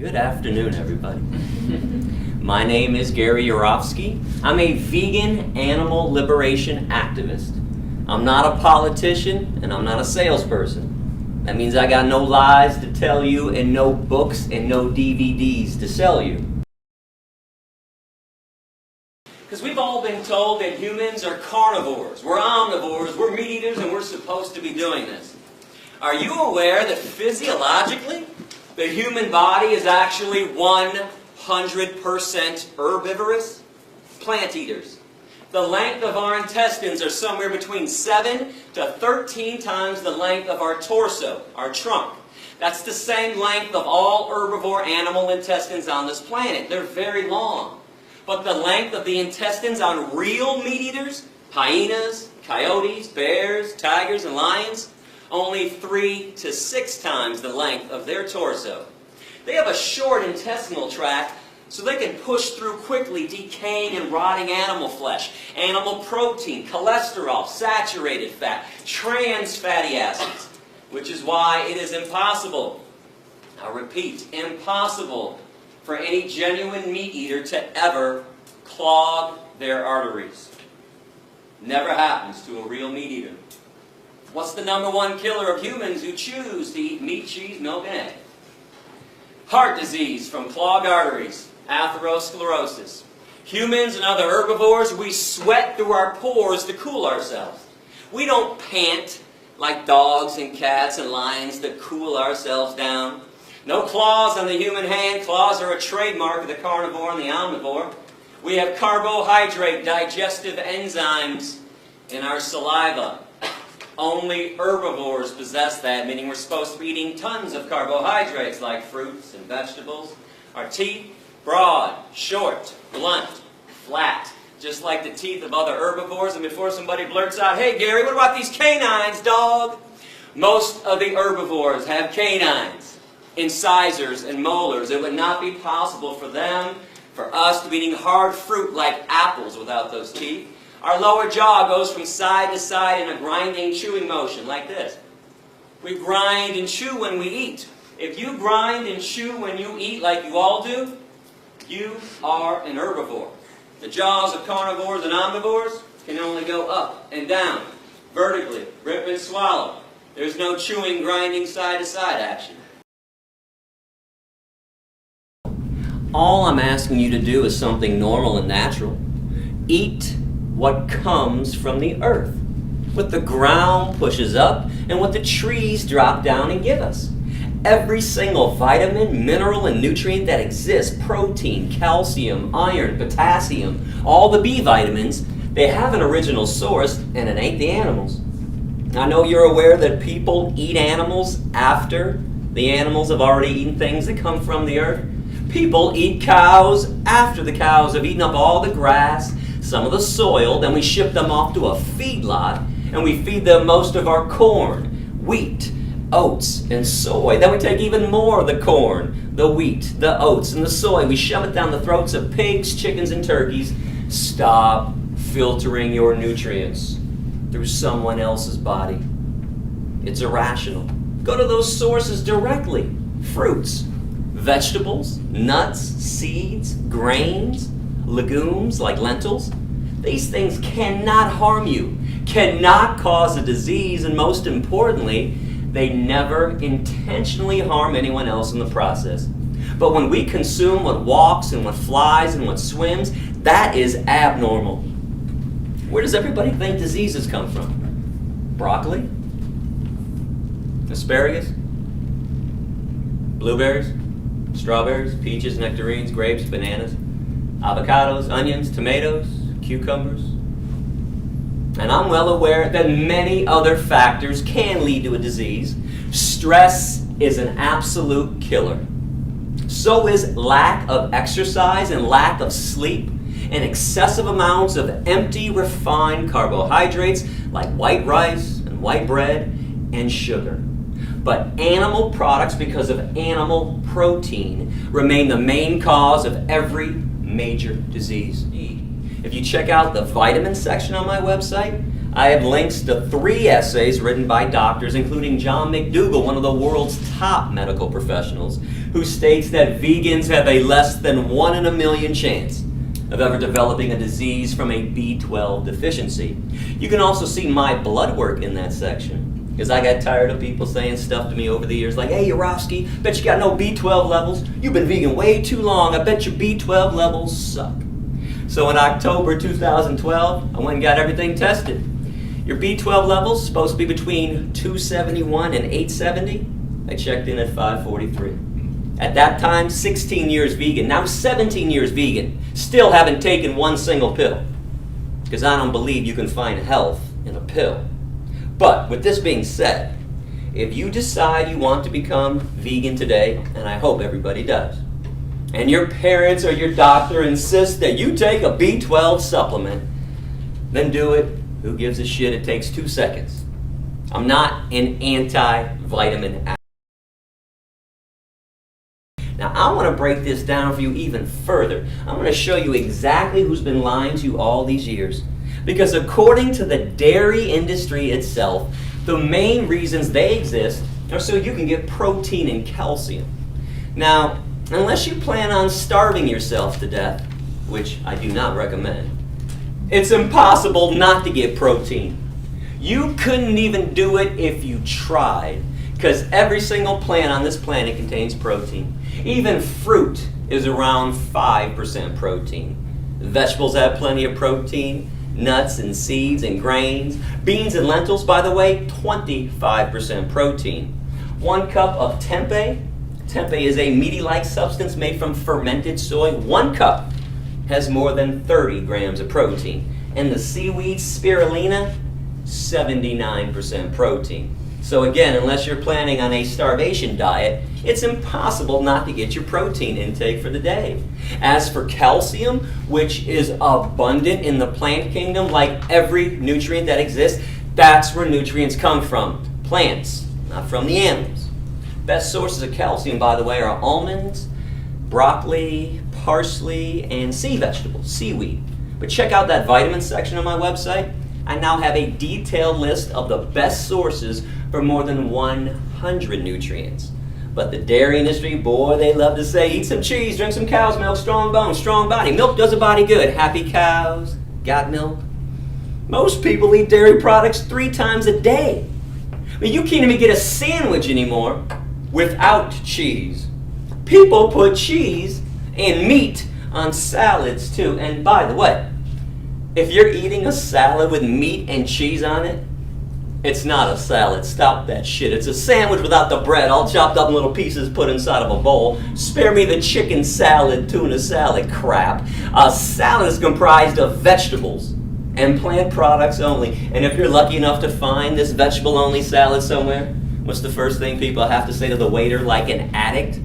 Good afternoon, everybody. My name is Gary Yourofsky. I'm a vegan animal liberation activist. I'm not a politician and I'm not a salesperson. That means I got no lies to tell you and no books and no DVDs to sell you. Because we've all been told that humans are carnivores, we're omnivores, we're meat eaters, and we're supposed to be doing this. Are you aware that physiologically, the human body is actually 100% herbivorous? Plant eaters. The length of our intestines are somewhere between 7 to 13 times the length of our torso, our trunk. That's the same length of all herbivore animal intestines on this planet. They're very long. But the length of the intestines on real meat eaters, hyenas, coyotes, bears, tigers, and lions, only 3 to 6 times the length of their torso. They have a short intestinal tract so they can push through quickly decaying and rotting animal flesh, animal protein, cholesterol, saturated fat, trans fatty acids, which is why it is impossible, I repeat, impossible for any genuine meat eater to ever clog their arteries. Never happens to a real meat eater. What's the #1 killer of humans who choose to eat meat, cheese, milk, and egg? Heart disease from clogged arteries, atherosclerosis. Humans and other herbivores, we sweat through our pores to cool ourselves. We don't pant like dogs and cats and lions to cool ourselves down. No claws on the human hand. Claws are a trademark of the carnivore and the omnivore. We have carbohydrate digestive enzymes in our saliva. Only herbivores possess that, meaning we're supposed to be eating tons of carbohydrates like fruits and vegetables. Our teeth, broad, short, blunt, flat, just like the teeth of other herbivores. And before somebody blurts out, "Hey Gary, what about these canines, dog?" Most of the herbivores have canines, incisors, and molars. It would not be possible for us to be eating hard fruit like apples without those teeth. Our lower jaw goes from side to side in a grinding, chewing motion, like this. We grind and chew when we eat. If you grind and chew when you eat like you all do, you are an herbivore. The jaws of carnivores and omnivores can only go up and down, vertically, rip and swallow. There's no chewing, grinding, side-to-side action. All I'm asking you to do is something normal and natural. Eat what comes from the earth, what the ground pushes up, and what the trees drop down and give us. Every single vitamin, mineral, and nutrient that exists, protein, calcium, iron, potassium, all the B vitamins, they have an original source, and it ain't the animals. I know you're aware that people eat animals after the animals have already eaten things that come from the earth. People eat cows after the cows have eaten up all the grass, some of the soil, then we ship them off to a feedlot, and we feed them most of our corn, wheat, oats, and soy. Then we take even more of the corn, the wheat, the oats, and the soy. We shove it down the throats of pigs, chickens, and turkeys. Stop filtering your nutrients through someone else's body. It's irrational. Go to those sources directly. Fruits, vegetables, nuts, seeds, grains, legumes like lentils. These things cannot harm you, cannot cause a disease, and most importantly, they never intentionally harm anyone else in the process. But when we consume what walks and what flies and what swims, that is abnormal. Where does everybody think diseases come from? Broccoli? Asparagus? Blueberries? Strawberries? Peaches? Nectarines? Grapes? Bananas? Avocados, onions, tomatoes, cucumbers. And I'm well aware that many other factors can lead to a disease. Stress is an absolute killer. So is lack of exercise and lack of sleep and excessive amounts of empty, refined carbohydrates like white rice and white bread and sugar. But animal products, because of animal protein, remain the main cause of every major disease. If you check out the vitamin section on my website, I have links to 3 essays written by doctors, including John McDougall, one of the world's top medical professionals, who states that vegans have a less than 1 in a million chance of ever developing a disease from a B12 deficiency. You can also see my blood work in that section, because I got tired of people saying stuff to me over the years like, "Hey, Yorovsky, bet you got no B12 levels. You've been vegan way too long. I bet your B12 levels suck." So in October 2012, I went and got everything tested. Your B12 levels supposed to be between 271 and 870. I checked in at 543. At that time, 16 years vegan. Now 17 years vegan. Still haven't taken one single pill. Because I don't believe you can find health in a pill. But with this being said, if you decide you want to become vegan today, and I hope everybody does, and your parents or your doctor insist that you take a B12 supplement, then do it. Who gives a shit? It takes 2 seconds. I'm not an anti-vitamin addict. Now, I want to break this down for you even further. I'm going to show you exactly who's been lying to you all these years. Because according to the dairy industry itself, the main reasons they exist are so you can get protein and calcium. Now, unless you plan on starving yourself to death, which I do not recommend, it's impossible not to get protein. You couldn't even do it if you tried, because every single plant on this planet contains protein. Even fruit is around 5% protein. Vegetables have plenty of protein, nuts and seeds and grains. Beans and lentils, by the way, 25% protein. 1 cup of tempeh is a meaty-like substance made from fermented soy. 1 cup has more than 30 grams of protein. And the seaweed spirulina, 79% protein. So again, unless you're planning on a starvation diet, it's impossible not to get your protein intake for the day. As for calcium, which is abundant in the plant kingdom, like every nutrient that exists, that's where nutrients come from. Plants, not from the animals. Best sources of calcium, by the way, are almonds, broccoli, parsley, and sea vegetables, seaweed. But check out that vitamin section on my website. I now have a detailed list of the best sources for more than 100 nutrients. But the dairy industry, boy, they love to say, eat some cheese, drink some cow's milk, strong bones, strong body. Milk does a body good. Happy cows, got milk. Most people eat dairy products 3 times a day. I mean, you can't even get a sandwich anymore without cheese. People put cheese and meat on salads too. And by the way, if you're eating a salad with meat and cheese on it, it's not a salad. Stop that shit. It's a sandwich without the bread, all chopped up in little pieces put inside of a bowl. Spare me the chicken salad, tuna salad crap. A salad is comprised of vegetables and plant products only. And if you're lucky enough to find this vegetable-only salad somewhere, what's the first thing people have to say to the waiter like an addict?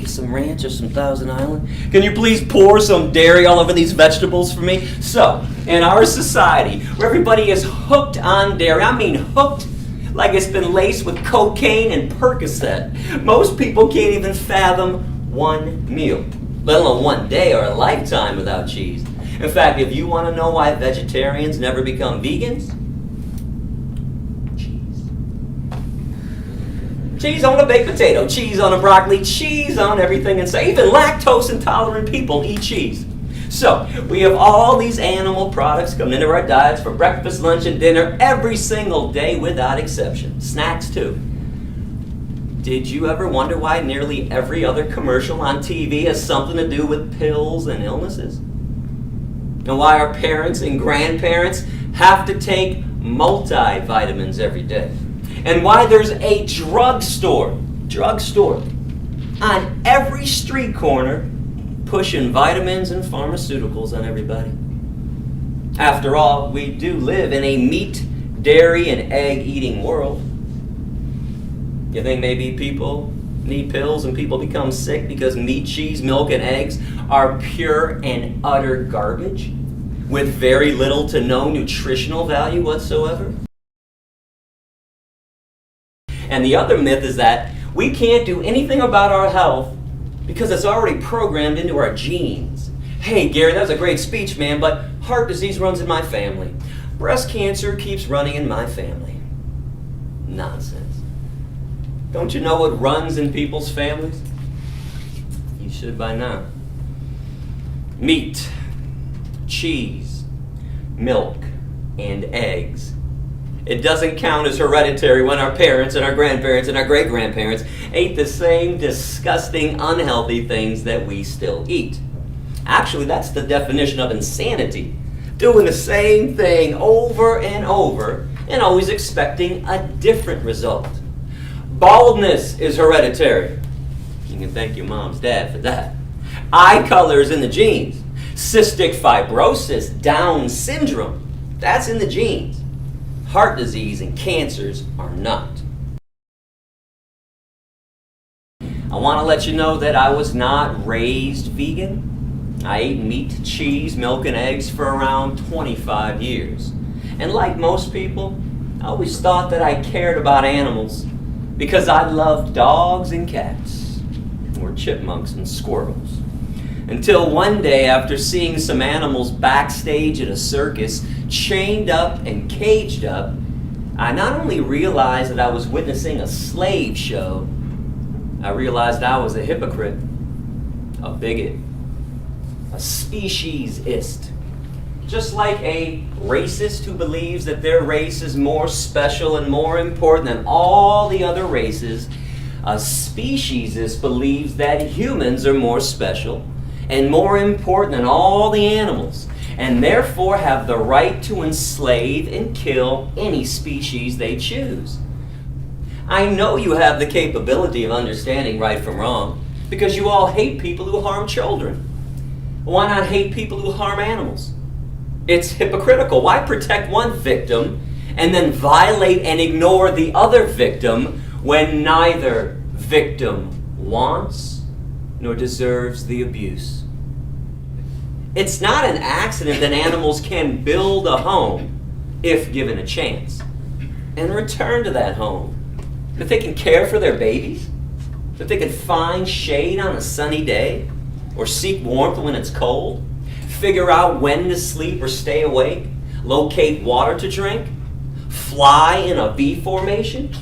Some ranch or some Thousand Island? Can you please pour some dairy all over these vegetables for me? So, in our society, where everybody is hooked on dairy, I mean hooked like it's been laced with cocaine and Percocet, most people can't even fathom one meal, let alone one day or a lifetime without cheese. In fact, if you want to know why vegetarians never become vegans, cheese on a baked potato, cheese on a broccoli, cheese on everything inside. Even lactose intolerant people eat cheese. So, we have all these animal products coming into our diets for breakfast, lunch, and dinner every single day without exception. Snacks too. Did you ever wonder why nearly every other commercial on TV has something to do with pills and illnesses? And why our parents and grandparents have to take multivitamins every day? And why there's a drugstore on every street corner pushing vitamins and pharmaceuticals on everybody. After all, we do live in a meat, dairy, and egg-eating world. You think maybe people need pills and people become sick because meat, cheese, milk, and eggs are pure and utter garbage with very little to no nutritional value whatsoever? And the other myth is that we can't do anything about our health because it's already programmed into our genes. Hey, Gary, that was a great speech, man, but heart disease runs in my family. Breast cancer keeps running in my family. Nonsense. Don't you know what runs in people's families? You should by now. Meat, cheese, milk, and eggs. It doesn't count as hereditary when our parents and our grandparents and our great-grandparents ate the same disgusting, unhealthy things that we still eat. Actually, that's the definition of insanity. Doing the same thing over and over and always expecting a different result. Baldness is hereditary. You can thank your mom's dad for that. Eye color is in the genes. Cystic fibrosis, Down syndrome, that's in the genes. Heart disease and cancers are not. I want to let you know that I was not raised vegan. I ate meat, cheese, milk, and eggs for around 25 years. And like most people, I always thought that I cared about animals because I loved dogs and cats, or chipmunks and squirrels. Until one day, after seeing some animals backstage at a circus, chained up and caged up, I not only realized that I was witnessing a slave show, I realized I was a hypocrite, a bigot, a speciesist. Just like a racist who believes that their race is more special and more important than all the other races, a speciesist believes that humans are more special and more important than all the animals, and therefore have the right to enslave and kill any species they choose. I know you have the capability of understanding right from wrong, because you all hate people who harm children. Why not hate people who harm animals? It's hypocritical. Why protect one victim and then violate and ignore the other victim when neither victim wants nor deserves the abuse? It's not an accident that animals can build a home if given a chance and return to that home. That they can care for their babies, that they can find shade on a sunny day or seek warmth when it's cold, figure out when to sleep or stay awake, locate water to drink, fly in a V formation,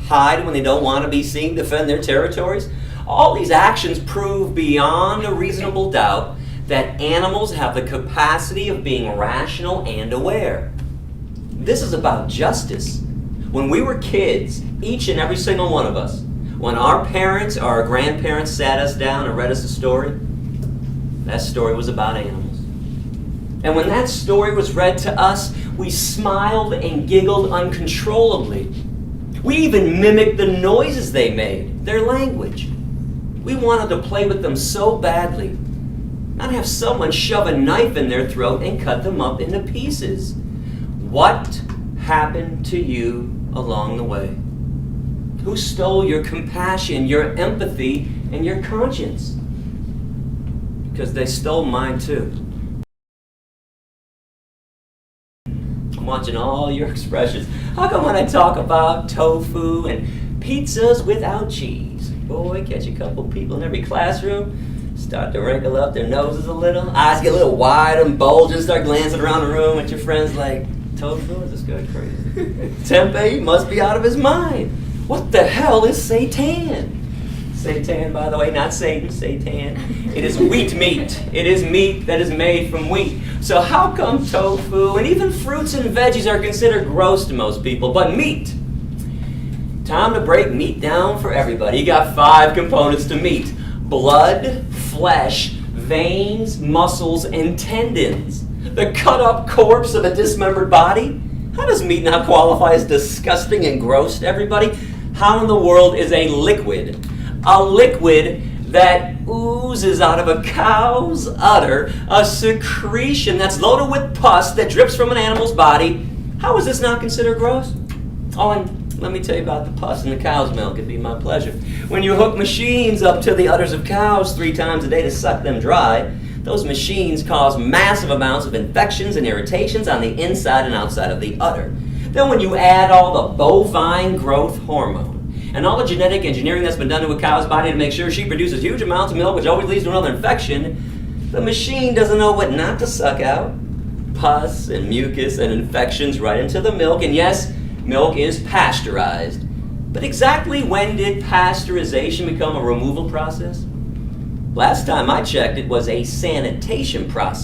hide when they don't want to be seen, defend their territories. All these actions prove beyond a reasonable doubt that animals have the capacity of being rational and aware. This is about justice. When we were kids, each and every single one of us, when our parents or our grandparents sat us down and read us a story, that story was about animals. And when that story was read to us, we smiled and giggled uncontrollably. We even mimicked the noises they made, their language. We wanted to play with them so badly, not have someone shove a knife in their throat and cut them up into pieces. What happened to you along the way? Who stole your compassion, your empathy, and your conscience? Because they stole mine too. I'm watching all your expressions. How come when I talk about tofu and pizzas without cheese, boy, catch a couple people in every classroom, start to wrinkle up their noses a little, eyes get a little wide and bulge and start glancing around the room at your friends like, tofu, is this guy crazy? Tempeh must be out of his mind. What the hell is seitan? Seitan, by the way, not Satan, seitan. It is wheat meat. It is meat that is made from wheat. So how come tofu and even fruits and veggies are considered gross to most people, but meat? Time to break meat down for everybody. You got 5 components to meat: blood, flesh, veins, muscles, and tendons. The cut-up corpse of a dismembered body? How does meat not qualify as disgusting and gross to everybody? How in the world is a liquid that oozes out of a cow's udder, a secretion that's loaded with pus that drips from an animal's body, how is this not considered gross? Oh, and let me tell you about the pus in the cow's milk. It'd be my pleasure. When you hook machines up to the udders of cows 3 times a day to suck them dry, those machines cause massive amounts of infections and irritations on the inside and outside of the udder. Then when you add all the bovine growth hormone and all the genetic engineering that's been done to a cow's body to make sure she produces huge amounts of milk, which always leads to another infection, The machine doesn't know what not to suck out. Pus and mucus and infections right into the milk, and yes, milk is pasteurized. But exactly when did pasteurization become a removal process? Last time I checked, it was a sanitation process.